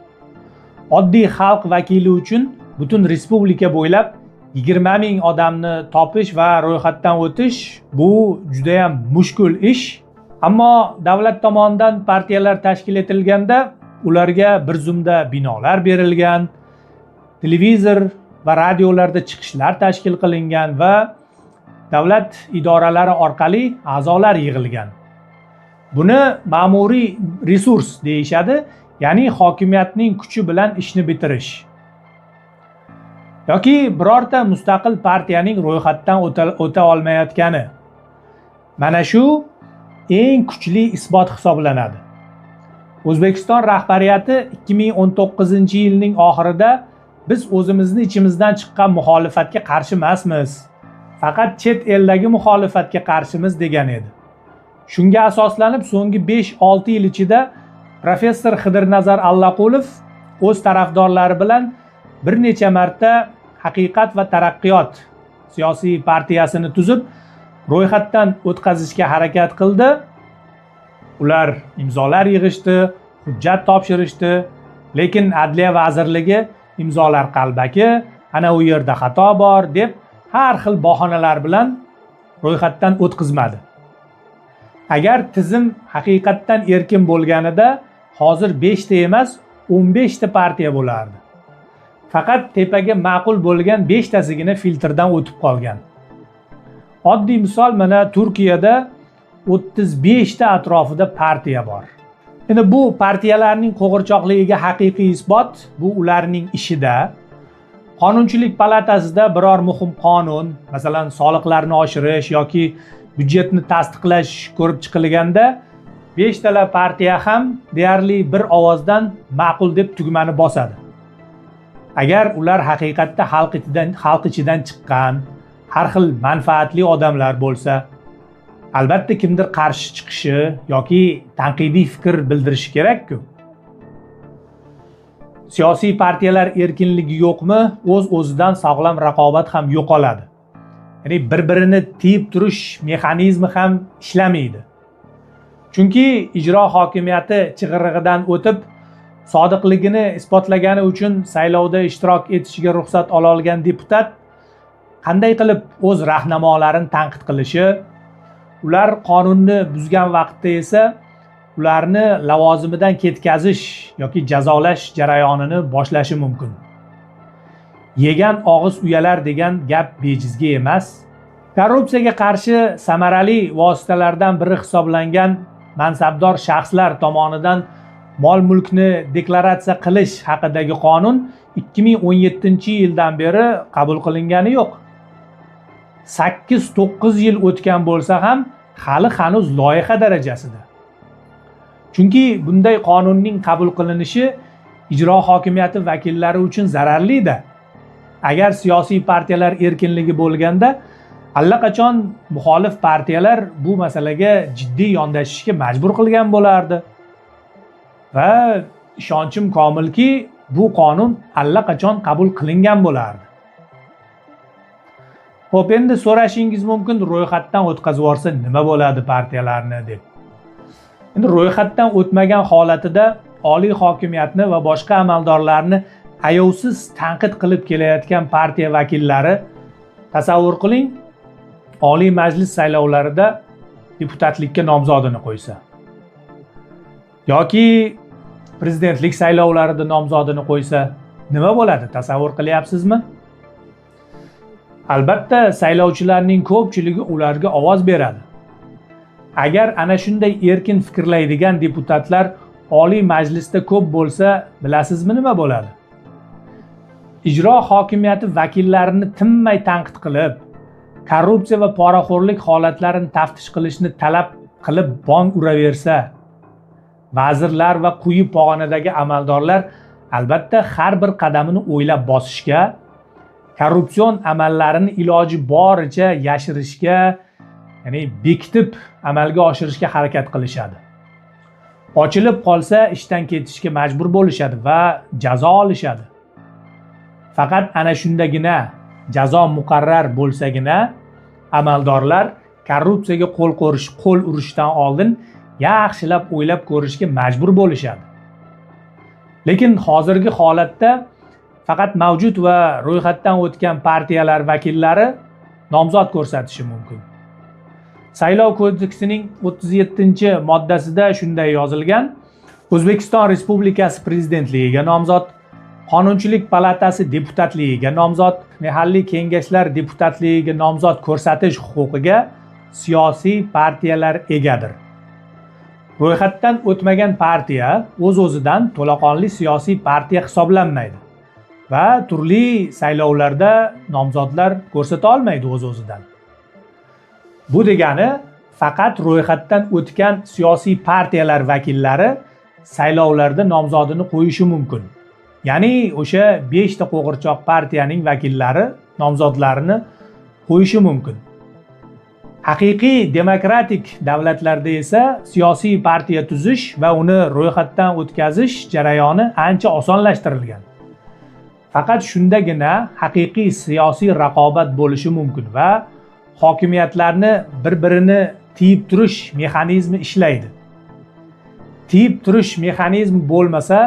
Oddiy xalq vakili uchun butun respublika bo'ylab 20 ming odamni topish va ro'yxatdan o'tish bu juda ham mushkul ish. Ammo davlat tomonidan partiyalar tashkil etilganda ularga bir zumda binolar berilgan, televizor va radiolarda chiqishlar tashkil qilingan va davlat idoralari orqali a'zolar yig'ilgan. Buni ma'muriy resurs deyishadi, ya'ni hokimiyatning kuchi bilan ishni bitirish. yoki birorta mustaqil partiyaning ro'yxatdan o'ta olmayotgani mana shu eng kuchli isbot hisoblanadi. O'zbekiston rahbariyati 2019-yilning oxirida biz o'zimizni ichimizdan chiqqan muxolifatga qarshi emasmiz, faqat chet eldagi muxolifatga qarshimiz degan edi. Shunga asoslanib so'nggi 5-6 yil ichida professor Xidirnazar Allaqulov o'z tarafdorlari bilan bir necha marta Haqiqat va taraqqiyot siyosiy partiyasini tuzib, ro'yxatdan o'tkazishga harakat qildi. Ular imzolar yig'ishdi, hujjat topshirishdi, lekin Adliya vazirligi imzolar qalbaki, ana u yerda xato bor deb har xil bahonalar bilan ro'yxatdan o'tkazmadi. Agar tizim haqiqatdan erkin bo'lganida hozir 5 ta emas, 15 ta partiya bo'lardi. Faqat tepaga ma'qul bo'lgan 5 tasigina filtrdan o'tib qolgan. Oddiy misol mana Turkiyada 35 ta atrofida partiya bor. Endi bu partiyalarning qo'g'irchoqligiga haqiqiy isbot bu ularning ishida. Qonunchilik palatasida biror muhim qonun, masalan, soliqlarni oshirish yoki byudjetni tasdiqlash ko'rib chiqilganda 5 tala partiya ham deyarli bir ovozdan ma'qul deb tugmani bosadi. Agar ular haqiqatda xalq ichidan chiqqan, har xil manfaatli odamlar bo'lsa, albatta kimdir qarshi chiqishi yoki tanqidiy fikr bildirishi kerak-ku. Siyosiy partiyalar erkinligi yo'qmi, o'z-o'zidan sog'lom raqobat ham yo'qoladi. Ya'ni bir-birini tiyib turish mexanizmi ham ishlamaydi. Chunki ijro hokimiyati chig'irig'idan o'tib, sodiqligini isbotlagani uchun saylovda ishtirok etishiga ruxsat ola olgan deputat qanday qilib o'z rahnamolarini tanqid qilishi, ular qonunni buzgan vaqtda esa ularni lavozimidan ketkazish yoki jazolash jarayonini boshlashi mumkin. Yegan og'iz uyalar degan gap bejizga emas. Korrupsiyaga qarshi samarali vositalardan biri hisoblangan mansabdor shaxslar tomonidan mol-mulkni deklaratsiya qilish haqidagi qonun 2017-yildan beri qabul qilingani yo'q. 8-9 yil o'tgan bo'lsa ham hali hanuz loyiha darajasida. Chunki bunday qonunning qabul qilinishi ijro hokimiyati vakillari uchun zararli-da. Agar siyosiy partiyalar erkinligi bo'lganda, allaqachon muxolif partiyalar bu masalaga jiddiy yondashishga majbur qilgan bo'lardi. Va ishonchim komilki, bu qonun allaqachon qabul qilingan bo'lardi. Xo'p, endi so'rashingiz mumkin, ro'yxatdan o'tkazib yuborsa nima bo'ladi partiyalarni deb. Endi ro'yxatdan o'tmagan holatida oliy hokimiyatni va boshqa amaldorlarni ayovsiz tanqid qilib kelayotgan partiya vakillari, tasavvur qiling, Oliy Majlis saylovlarida deputatlikka nomzodini qo'ysa yoki prezidentlik saylovlarida nomzodini qo'ysa nima bo'ladi, tasavvur qilyapsizmi? Albatta, saylovchilarning ko'pchiligi ularga ovoz beradi. Agar ana shunday erkin fikrlaydigan deputatlar Oliy Majlisda ko'p bo'lsa, bilasizmi nima bo'ladi? Ijro hokimiyati vakillarini tinmay tanqid qilib, korrupsiya va poraxo'rlik holatlarini taftish qilishni talab qilib bong uraversa, vazirlar va quyi pog'onadagi amaldorlar albatta har bir qadamini o'ylab bosishga, korrupsion amallarini iloji boricha yashirishga, ya'ni bekitib amalga oshirishga harakat qilishadi. Ochilib qolsa ishdan ketishga majbur bo'lishadi va jazo olishadi. Faqat ana shundagina jazo muqarrar bo'lsagina amaldorlar korrupsiyaga qo'l urishdan oldin yaxshilab o'ylab ko'rishga majbur bo'lishadi. Lekin hozirgi holatda faqat mavjud va ro'yxatdan o'tgan partiyalar vakillari nomzod ko'rsatishi mumkin. Saylov kodeksining 37-moddasida shunday yozilgan: O'zbekiston Respublikasi prezidentligiga nomzod, Qonunchilik palatasi deputatligiga nomzod, mahalliy kengashlar deputatligiga nomzod ko'rsatish huquqiga siyosiy partiyalar egadir. Ro'yxatdan o'tmagan partiya o'z-o'zidan to'laqonli siyosiy partiya hisoblanmaydi. va turli saylovlarda nomzodlar ko'rsata olmaydi o'z-o'zidan. Bu degani faqat ro'yxatdan o'tgan siyosiy partiyalar vakillari saylovlarda nomzodini qo'yishi mumkin. Ya'ni o'sha 5 ta qo'g'irchoq partiyaning vakillari nomzodlarini qo'yishi mumkin. Haqiqiy demokratik davlatlarda esa siyosiy partiya tuzish va uni ro'yxatdan o'tkazish jarayoni ancha osonlashtirilgan. Faqat shundagina haqiqiy siyosiy raqobat bo'lishi mumkin va hokimiyatlarni bir-birini tiyib turish mexanizmi ishlaydi. Tiyib turish mexanizmi bo'lmasa,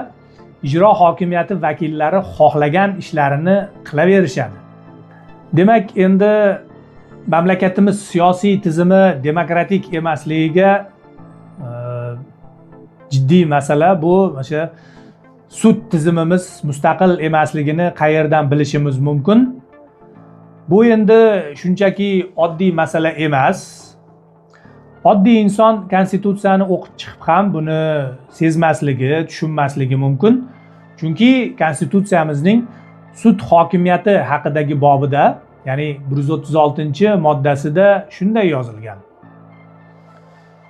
ijro hokimiyati vakillari xohlagan ishlarini qilaverishadi. Demak, endi mamlakatimiz siyosiy tizimi demokratik emasligiga jiddiy masala bu o'sha sud tizimimiz mustaqil emasligini qayerdan bilishimiz mumkin? Bu endi shunchaki oddiy masala emas. Oddiy inson konstitutsiyani o'qib chiqib ham buni sezmasligi, tushunmasligi mumkin. Chunki konstitutsiyamizning sud hokimiyati haqidagi bobida, ya'ni 136-moddasida shunday yozilgan.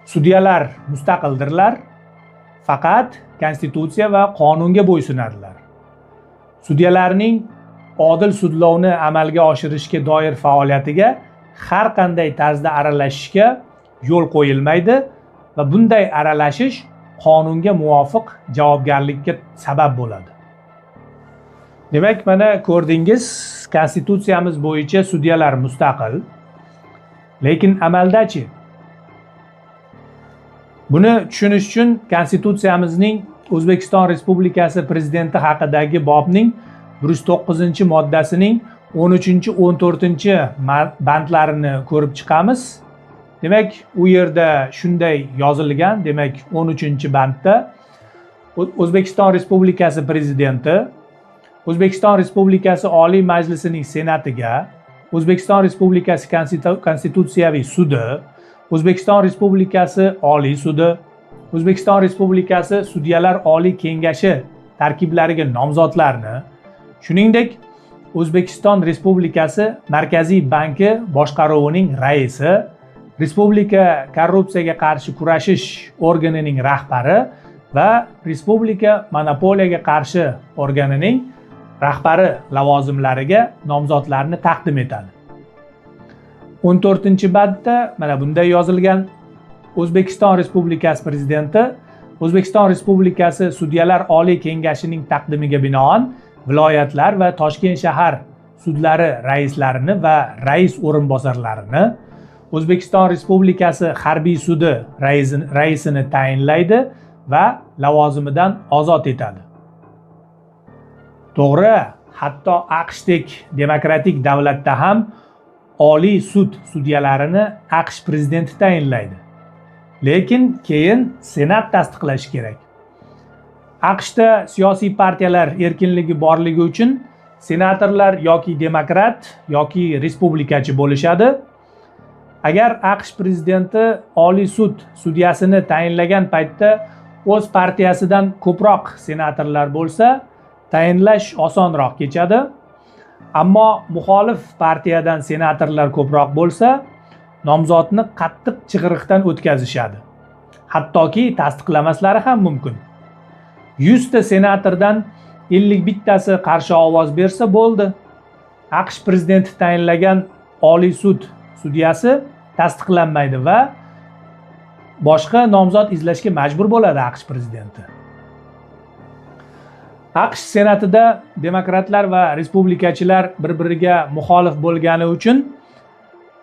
Sudyalar mustaqildirlar, faqat konstitutsiya va qonunga bo'ysunadilar. Sudyalarning odil sudlovni amalga oshirishga doir faoliyatiga har qanday tarzda aralashishga yo'l qo'yilmaydi va bunday aralashish qonunga muvofiq javobgarlikka sabab bo'ladi. Demak, mana ko'rdingiz, konstitutsiyamiz bo'yicha sudyalar mustaqil, lekin amaldachi? Buni tushunish uchun konstitutsiyamizning O'zbekiston Respublikasi prezidenti haqidagi bobning 109-moddasining 13-14 bandlarini ko'rib chiqamiz. Demak, u yerda shunday yozilgan. Demak, 13-bandda O'zbekiston Respublikasi prezidenti O'zbekiston Respublikasi Oliy Majlisining Senatiga, O'zbekiston Respublikasi Konstitutsiyaviy sudi, O'zbekiston Respublikasi Oliy sudi, O'zbekiston Respublikasi Sudyalar Oliy kengashi tarkiblariga nomzodlarni, shuningdek, O'zbekiston Respublikasi Markaziy banki boshqaruvining raisi, Respublika korrupsiyaga qarshi kurashish organining rahbari va Respublika monopoliyaga qarshi organining rahbari lavozimlariga nomzodlarni taqdim etadi. 14-bandda mana bunday yozilgan: O'zbekiston Respublikasi prezidenti O'zbekiston Respublikasi Sudyalar Oliy kengashining taqdimiga binoan viloyatlar va Toshkent shahar sudlari raislarini va rais o'rinbosarlarini, O'zbekiston Respublikasi harbiy sudi raisini tayinlaydi va lavozimidan ozod etadi. To'g'ri, hatto AQShdek demokratik davlatda ham Oliy sud sudyalarini AQSh prezidenti tayinlaydi. Lekin keyin Senat tasdiqlashi kerak. AQShda siyosiy partiyalar erkinligi borligi uchun senatorlar yoki demokrat yoki respublikachi bo'lishadi. Agar AQSh prezidenti Oliy sud sudyasini tayinlagan paytda o'z partiyasidan ko'proq senatorlar bo'lsa, tayinlash osonroq kechadi. Ammo muxolif partiyadan senatorlar ko'proq bo'lsa, nomzodni qattiq chig'iriqdan o'tkazishadi. Hattoki tasdiqlamaslari ham mumkin. 100 ta senatordan 51 tasi qarshi ovoz bersa bo'ldi. AQSh prezidenti tayinlagan Oliy sud sudyasi tasdiqlanmaydi va boshqa nomzod izlashga majbur bo'ladi AQSh prezidenti. AQSh senatida demokratlar va respublikachilar bir-biriga muxolif bo'lgani uchun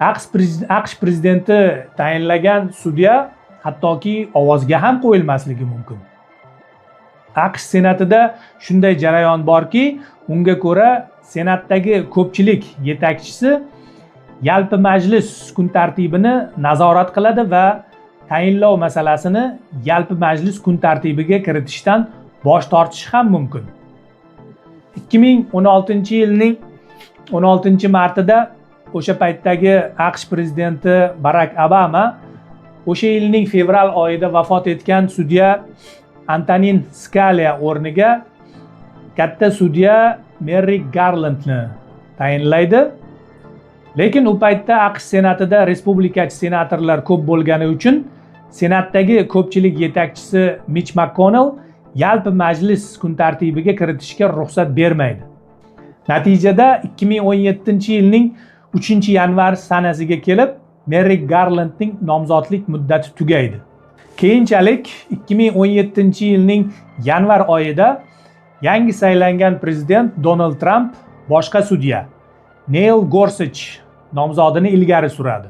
AQSh prezidenti tayinlagan sudya hattoki ovozga ham qo'yilmasligi mumkin. AQSh senatida shunday jarayon borki, unga ko'ra senatdagi ko'pchilik yetakchisi yalpi majlis kun tartibini nazorat qiladi va tayinlov masalasini yalpi majlis kun tartibiga kiritishdan bosh tortishi ham mumkin. 2016-yilning 16-martida o'sha paytdagi AQSh prezidenti Barak Obama o'sha yilning fevral oyida vafot etgan sudya Antonin Scalia o'rniga katta sudya Merrick Garlandni tayinlaydi. Lekin u paytda AQSh senatida respublikachi senatorlar ko'p bo'lgani uchun senatdagi ko'pchilik yetakchisi Mitch McConnell yalpi majlis kun tartibiga kiritishga ruxsat bermaydi. Natijada 2017-yilning 3-yanvar sanasiga kelib Merrick Garlandning nomzodlik muddati tugaydi. Keyinchalik 2017-yilning yanvar oyida yangi saylangan prezident Donald Trump boshqa sudya Neil Gorsuch nomzodini ilgari suradi.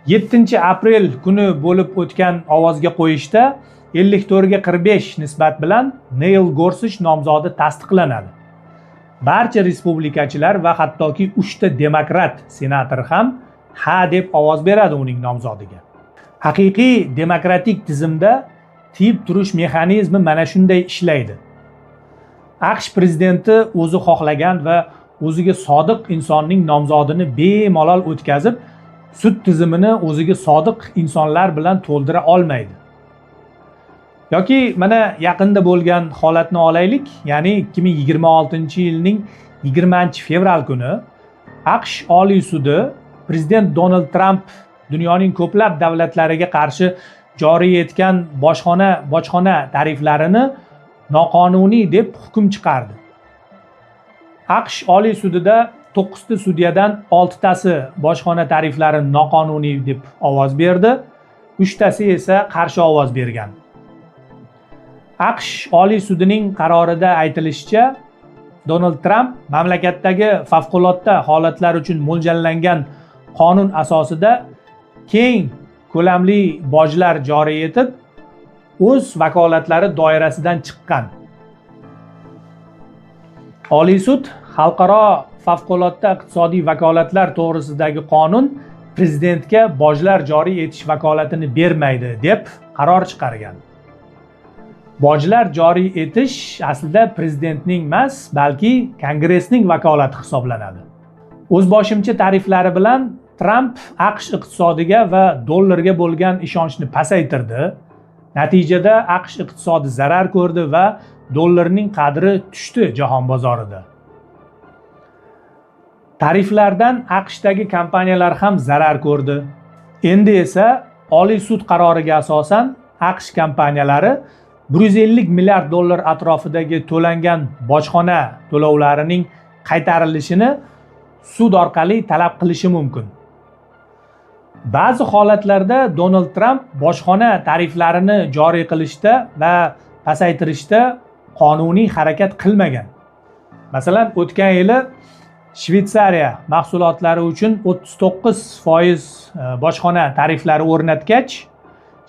7-aprel kuni bo'lib o'tgan ovozga qo'yishda 54 ga 45 nisbat bilan Neil Gorsuch nomzodi tasdiqlanadi. Barcha respublikachilar va hattoki 3 ta demokrat senator ham ha deb ovoz beradi uning nomzodiga. Haqiqiy demokratik tizimda tiyib turish mexanizmi mana shunday ishlaydi. AQSh prezidenti o'zi xohlagan va o'ziga sodiq insonning nomzodini bemalol o'tkazib, sud tizimini o'ziga sodiq insonlar bilan to'ldira olmaydi. Yoki mana yaqinda bo'lgan holatni olaylik, ya'ni 2026-yilning 20-fevral kuni AQSh Oliy sudi prezident Donald Trump dunyoning ko'plab davlatlariga qarshi joriy etgan bojxona tariflarini noqonuniy deb hukm chiqardi. AQSh Oliy sudida 9 ta sudyadan 6 tasi bojxona tariflarini noqonuniy deb ovoz berdi, 3 tasi esa qarshi ovoz bergan. AQSh Oliy sudining qarorida aytilishicha, Donald Trump mamlakatdagi favqulodda holatlar uchun mo'ljallangan qonun asosida keng ko'lamli bojlar joriy etib, o'z vakolatlari doirasidan chiqqan. Oliy sud xalqaro favqulodda iqtisodiy vakolatlar to'g'risidagi qonun prezidentga bojlar joriy etish vakolatini bermaydi deb qaror chiqargan. Bojlar joriy etish aslida prezidentning emas, balki Kongressning vakolati hisoblanadi. O'zboshimcha tariflari bilan Trump AQSh iqtisodiga va dollarga bo'lgan ishonchni pasaytirdi. Natijada AQSh iqtisodi zarar ko'rdi va dollarning qadri tushdi jahon bozorida. Tariflardan AQShdagi kompaniyalar ham zarar ko'rdi. Endi esa Oliy sud qaroriga asosan AQSh kompaniyalari 150 milliard dollar atrofidagi to'langan bojxona to'lovlarining qaytarilishini sud orqali talab qilishi mumkin. Ba'zi holatlarda Donald Trump bojxona tariflarini joriy qilishda va pasaytirishda qonuniy harakat qilmagan. Masalan, o'tgan yili Shvetsariya mahsulotlari uchun 39% bojxona tariflari o'rnatgach,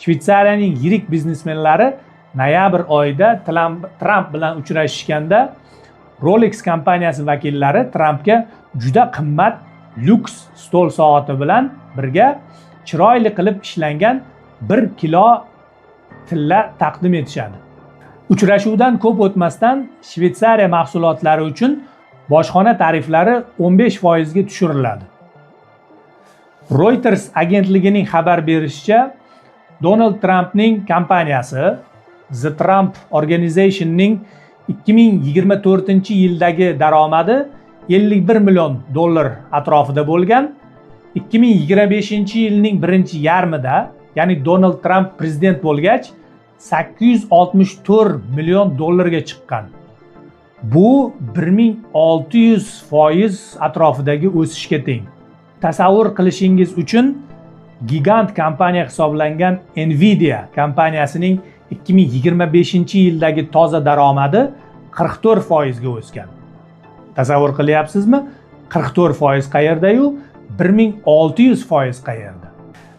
Shvetsariyaning yirik biznesmenlari noyabr oyida Trump bilan uchrashishganda Rolex kompaniyasi vakillari Trumpga juda qimmat lyuks stol soati bilan birga chiroyli qilib ishlangan 1 kilo tilla taqdim etishadi. Uchrashuvdan ko'p o'tmasdan Shvetsariya mahsulotlari uchun bojxona tariflari 15% ga tushiriladi. Reuters agentligining xabar berishicha, Donald Trumpning kompaniyasi The Trump Organization'ning 2024-yildagi daromadi 51 million dollar atrofida bo'lgan. 2025-yilning birinchi yarmida, ya'ni Donald Trump prezident bo'lgach, 864 million dollarga chiqqan. Bu 1600% atrofidagi o'sishga teng. Tasavvur qilishingiz uchun gigant kompaniya hisoblangan Nvidia kompaniyasining 2025-yildagi toza daromadi 44% ga o'sgan. Tasavvur qilyapsizmi? 44% qayerda-yu, 1600% qayerda?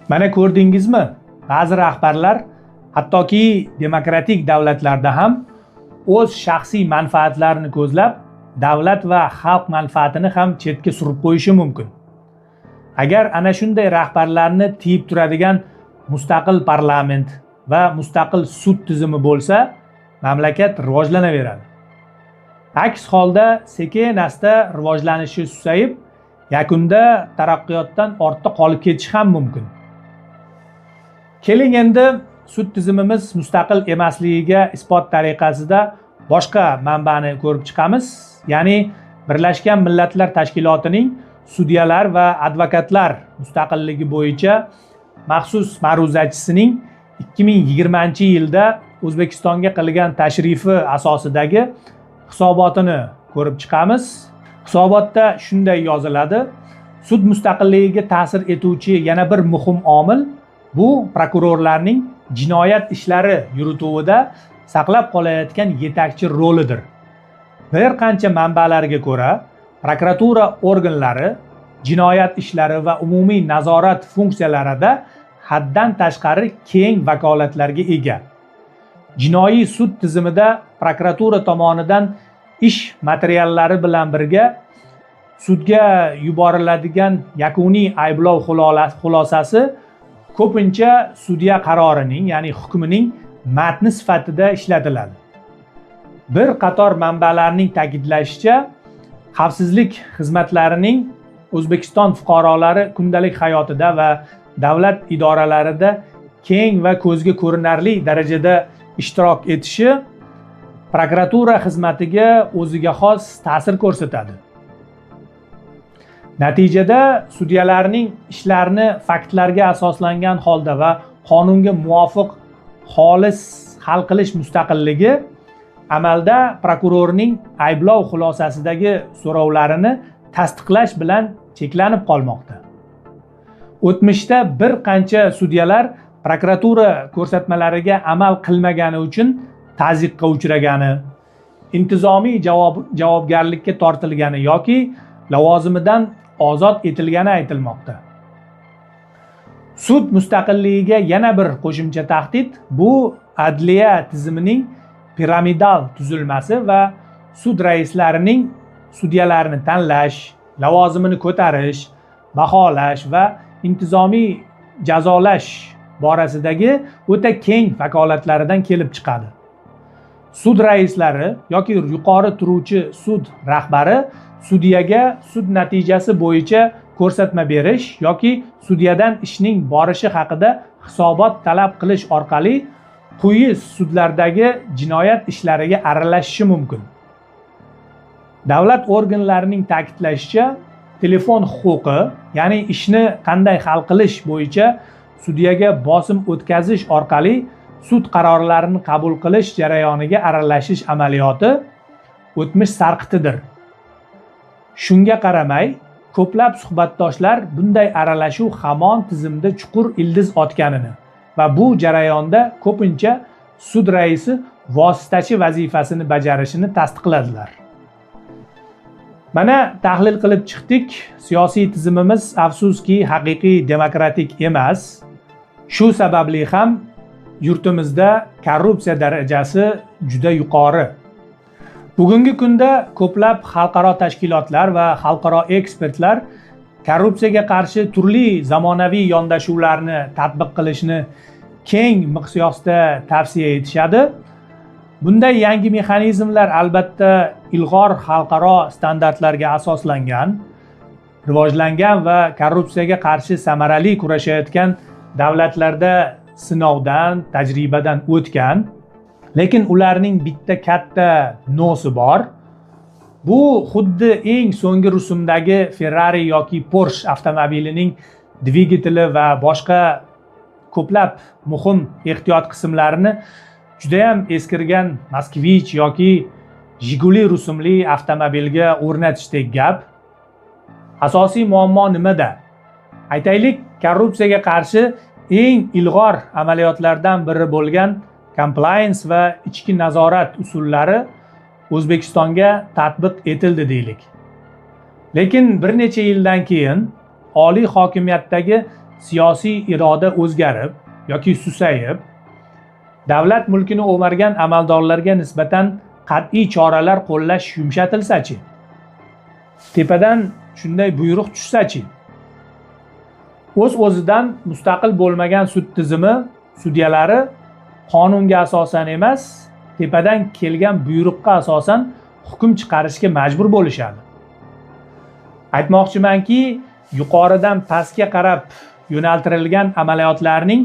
Mana ko'rdingizmi? Ba'zi rahbarlar hattoki demokratik davlatlarda ham o'z shaxsiy manfaatlarini ko'zlab, davlat va xalq manfaatini ham chetga surib qo'yishi mumkin. Agar ana shunday rahbarlarni tiyib turadigan mustaqil parlament va mustaqil sud tizimi bo'lsa, mamlakat rivojlanaveradi. Aks holda sekin-asta rivojlanishi susayib, yakunda taraqqiyotdan ortda qolib ketishi ham mumkin. Keling endi sud tizimimiz mustaqil emasligiga isbot tariqasida boshqa manbani ko'rib chiqamiz. Ya'ni Birlashgan Millatlar Tashkilotining sudyalar va advokatlar mustaqilligi bo'yicha maxsus ma'ruzachisining 2020-yilda O'zbekistonga qilgan tashrifi asosidagi hisobotini ko'rib chiqamiz. Hisobotda shunday yoziladi: sud mustaqilligiga ta'sir etuvchi yana bir muhim omil bu prokurorlarning jinoyat ishlari yurituvida saqlab qolayotgan yetakchi rolidir. Bir qancha manbalarga ko'ra, prokuratura organlari jinoyat ishlari va umumiy nazorat funksiyalarida haddan tashqari keng vakolatlarga ega. Jinoiy sud tizimida prokuratura tomonidan ish materiallari bilan birga sudga yuboriladigan yakuniy ayblov xulosasi ko'pincha sudya qarorining, ya'ni hukmining matni sifatida ishlatiladi. Bir qator manbalarning ta'kidlashicha, xavfsizlik xizmatlarining O'zbekiston fuqarolari kundalik hayotida va davlat idoralarida keng va ko'zga ko'rinarli darajada ishtirok etishi prokuratura xizmatiga o'ziga xos ta'sir ko'rsatadi. Natijada sudyalarning ishlarni faktlarga asoslangan holda va qonunga muvofiq xolis hal qilish mustaqilligi amalda prokurorning ayblov xulosasidagi so'rovlarini tasdiqlash bilan cheklanib qolmoqda. O'tmishda bir qancha sudyalar prokuratura ko'rsatmalariga amal qilmagani uchun ta'ziqqa uchragani, intizomiy javobgarlikka tortilgani yoki lavozimidan ozod etilgani aytilmoqda. Sud mustaqilligiga yana bir qo'shimcha tahdid bu adliya tizimining piramidal tuzilmasi va sud raislarining sudyalarni tanlash, lavozimini ko'tarish, baholash va intizomiy jazolash borasidagi o'ta keng vakolatlaridan kelib chiqadi. Sud raislari yoki yuqori turuvchi sud rahbari sudyaga sud natijasi bo'yicha ko'rsatma berish yoki sudyadan ishning borishi haqida hisobot talab qilish orqali quyi sudlardagi jinoyat ishlariga aralashishi mumkin. Davlat organlarining ta'kidlashicha, telefon huquqi, ya'ni ishni qanday hal qilish bo'yicha sudyaga bosim o'tkazish orqali sud qarorlarini qabul qilish jarayoniga aralashish amaliyoti o'tmish sarqitidir. Shunga qaramay, ko'plab suhbatdoshlar bunday aralashuv hamon tizimda chuqur ildiz otganini va bu jarayonda ko'pincha sud raisi vositachi vazifasini bajarishini tasdiqladilar. Mana tahlil qilib chiqdik. Siyosiy tizimimiz afsuski haqiqiy demokratik emas. Shu sababli ham yurtimizda korrupsiya darajasi juda yuqori. Bugungi kunda ko'plab xalqaro tashkilotlar va xalqaro ekspertlar korrupsiyaga qarshi turli zamonaviy yondashuvlarni tatbiq qilishni keng miqyosda tavsiya etishadi. Bunday yangi mexanizmlar albatta ilg'or xalqaro standartlarga asoslangan, rivojlangan va korrupsiyaga qarshi samarali kurashayotgan davlatlarda sinovdan, tajribadan o'tgan, lekin ularning bitta katta nosi bor. Bu xuddi eng so'nggi rusumdagi Ferrari yoki Porsche avtomobilining dvigateli va boshqa ko'plab muhim ehtiyot qismlarini juda ham eskirgan Moskvich yoki Jiguli rusumli avtomobilga o'rnatishdek gap. Asosiy muammo nimada? Aytaylik, korrupsiyaga qarshi eng ilg'or amaliyotlardan biri bo'lgan compliance va ichki nazorat usullari O'zbekistonga tatbiq etildi deylik. Lekin bir necha yildan keyin oliy hokimiyatdagi siyosiy iroda o'zgarib yoki susayib, davlat mulkini o'margan amaldorlarga nisbatan qat'iy choralar qo'llash yumshatilsa-chi? Tepadan shunday buyruq tushsa-chi? O'z-o'zidan mustaqil bo'lmagan sud tizimi sudyalari qonunga asosan emas, tepadan kelgan buyruqqa asosan hukm chiqarishga majbur bo'lishadi. Aytmoqchimanki, yuqoridan pastga qarab yo'naltirilgan amaliyotlarning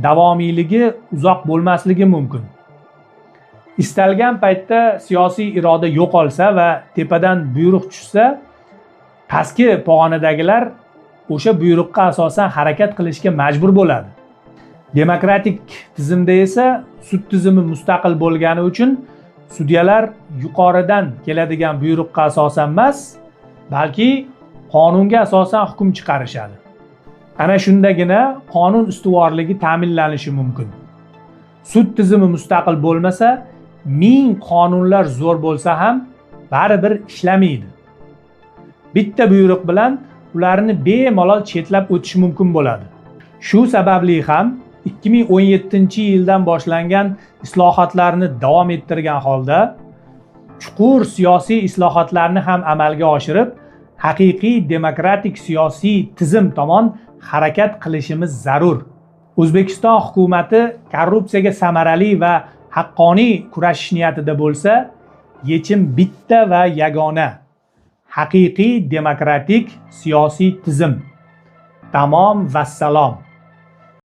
davomiyligi uzoq bo'lmasligi mumkin. istalgan paytda siyosiy iroda yo'qolsa va tepadan buyruq tushsa, pastki pog'onadagilar o'sha buyruqqa asosan harakat qilishga majbur bo'ladi. Demokratik tizimda esa sud tizimi mustaqil bo'lgani uchun sudyalar yuqoridan keladigan buyruqqa asosan emas, balki qonunga asosan hukm chiqarishadi. Ana shundagina qonun ustuvorligi ta'minlanishi mumkin. Sud tizimi mustaqil bo'lmasa, ming qonunlar zo'r bo'lsa ham baribir ishlamaydi. Bitta buyruq bilan ularni bemalol chetlab o'tish mumkin bo'ladi. Shu sababli ham 2017-yildan boshlangan islohotlarni davom ettirgan holda chuqur siyosiy islohotlarni ham amalga oshirib, haqiqiy demokratik siyosiy tizim tomon harakat qilishimiz zarur. O'zbekiston hukumatı korrupsiyaga samarali va haqqoniy kurashish niyatida bo'lsa, yechim bitta va yagona: haqiqiy demokratik siyosiy tizim. Tamom vassalom.